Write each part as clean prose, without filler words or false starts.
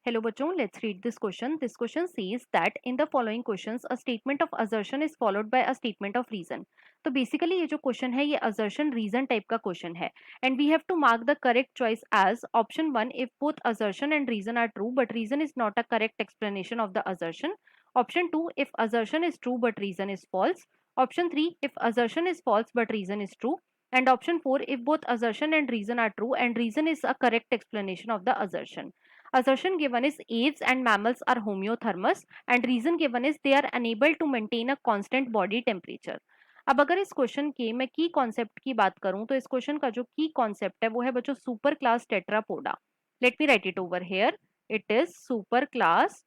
Hello बच्चों, let's read this question. This question says that in the following questions a statement of assertion is followed by a statement of reason. तो basically ये जो question है ये assertion reason type का question है and we have to mark the correct choice as option 1 if both assertion and reason are true but reason is not a correct explanation of the assertion. Option 2 if assertion is true but reason is false. Option 3 if assertion is false but reason is true. And option 4 if both assertion and reason are true and reason is a correct explanation of the assertion. Assertion given is apes and mammals are homeothermous and reason given is they are unable to maintain a constant body temperature. अब अगर इस question के मैं की concept की बात करूं तो इस क्वेश्चन का जो की कॉन्सेप्ट है वो है बच्चों super class Tetrapoda. Let me right it over here. It is super class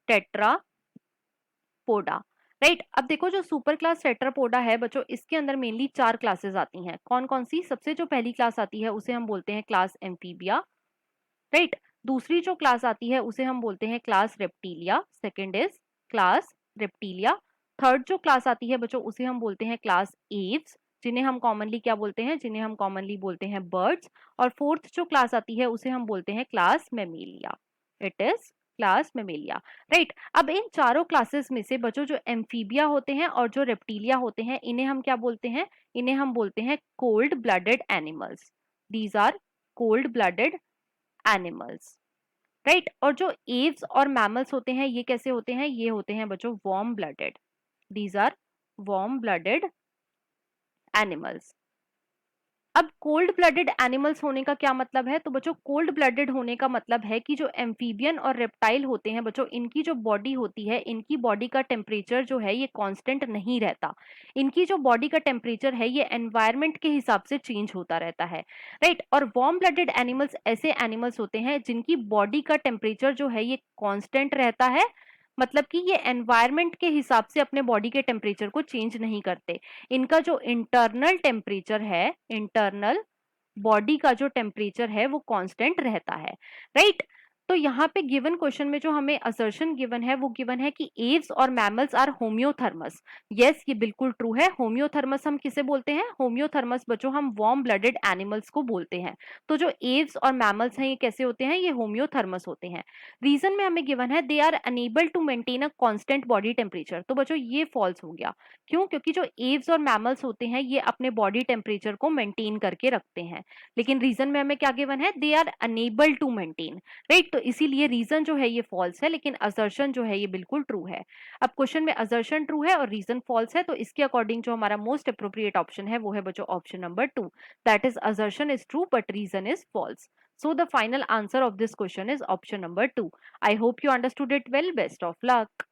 Tetrapoda. Right. अब देखो जो सुपर क्लास टेट्रापोडा है बच्चों इसके अंदर मेनली 4 क्लासेस आती हैं. कौन कौन सी? सबसे जो पहली क्लास आती है उसे हम बोलते हैं क्लास एम्फीबिया. राइट. दूसरी जो क्लास आती है उसे हम बोलते हैं class reptilia. Second is class reptilia. Third जो क्लास आती है बच्चों उसे हम बोलते हैं क्लास एव्स, जिन्हें हम कॉमनली क्या बोलते हैं? जिन्हें हम कॉमनली बोलते हैं बर्ड्स. और फोर्थ जो क्लास आती है उसे हम बोलते हैं class Mammalia. It is class Mammalia. Right. अब इन चारों क्लासेस में से बच्चों जो एम्फीबिया होते हैं और जो रेप्टिलिया होते हैं इन्हें हम क्या बोलते हैं? इन्हें हम बोलते हैं cold blooded animals. These are cold blooded animals. Right. और जो एव्स और मैमल्स होते हैं ये कैसे होते हैं? ये होते हैं बच्चों warm blooded. These are warm blooded animals. अब कोल्ड ब्लडेड एनिमल्स होने का क्या मतलब है? तो बच्चों कोल्ड ब्लडेड होने का मतलब है कि जो एम्फीबियन और रेप्टाइल होते हैं बच्चों इनकी जो बॉडी होती है इनकी बॉडी का टेम्परेचर जो है ये कांस्टेंट नहीं रहता. इनकी जो बॉडी का टेम्परेचर है ये एनवायरमेंट के हिसाब से चेंज होता रहता है. राइट. और वार्म ब्लडेड एनिमल्स ऐसे एनिमल्स होते हैं जिनकी बॉडी का टेम्परेचर जो है ये कांस्टेंट रहता है. मतलब कि ये एनवायरमेंट के हिसाब से अपने बॉडी के टेम्परेचर को चेंज नहीं करते. इनका जो इंटरनल टेम्परेचर है, इंटरनल बॉडी का जो टेम्परेचर है वो कांस्टेंट रहता है. राइट. तो यहाँ पे गिवन क्वेश्चन में जो हमें असर्शन गिवन है वो गिवन है कि एव्स और मैमल्स आर होम्योथर्मस. यस, ये बिल्कुल ट्रू है. होम्योथर्मस हम किसे बोलते हैं? होम्योथर्मस बच्चों हम वार्म ब्लडेड एनिमल्स को बोलते हैं. तो जो एव्स और मैमल्स हैं ये कैसे होते हैं? ये होम्योथर्मस होते हैं. रीजन में हमें गिवन है they are unable to maintain a constant body temperature. तो बच्चों ये फॉल्स हो गया. क्यों? क्योंकि जो एव्स और मैमल्स होते हैं ये अपने बॉडी टेम्परेचर को मेंटेन करके रखते हैं. लेकिन रीजन में हमें क्या गिवन है? They are unable to maintain. Right. तो इसीलिए रीजन जो है ये फॉल्स है लेकिन असर्शन जो है ये बिल्कुल ट्रू है. अब क्वेश्चन में असर्शन ट्रू है और रीजन फॉल्स है तो इसके अकॉर्डिंग जो हमारा मोस्ट अप्रोप्रिएट ऑप्शन है वो है बच्चों option number 2. That is assertion is true but reason is false. So the final answer of this question is option number 2. I hope you understood it well. Best of luck.